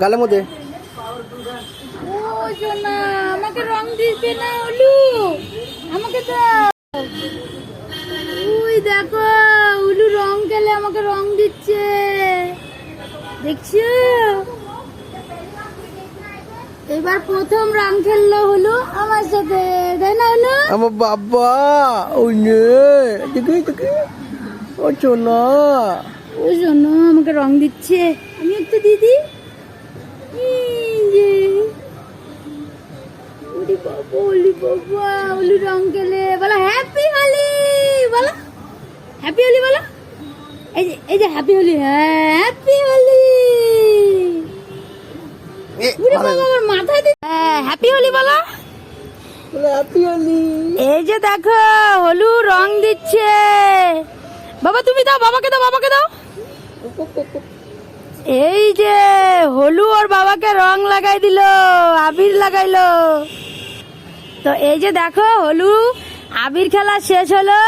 গালের মধ্যে। ও সোনা, আমাকে রং দিবে না হলু, আমাকে দাও। ওই দেখো উলু রং খেলে আমাকে রং দিচ্ছে, দেখছো? এবার প্রথম রং খেললো হলু আমার সাথে, তাই না হলু? আমার বাবা ওই নে দেখি দেখি ও সোনা। ও সোনা আমাকে রং দিচ্ছে, আমি একটু দিদি। ওলি বাবা, ওলি বাবা, ওলি রং খেলে বলো হ্যাপি হোলি, বলো হ্যাপি হোলি, বলো এই যে হ্যাপি হোলি, হ্যাপি হোলি। ওরে বাবা আমার মাথায় হ্যাপি হোলি বলো, হ্যাপি হোলি। এই যে দেখো হলু রং দিচ্ছে। বাবা তুমি দাও, বাবাকে দাও, বাবাকে দাও। এই যে হলু ওর বাবাকে রং লাগাই দিল, আবির লাগাইলো। তো এই যে দেখো হলু আবির খেলা শেষ হলো।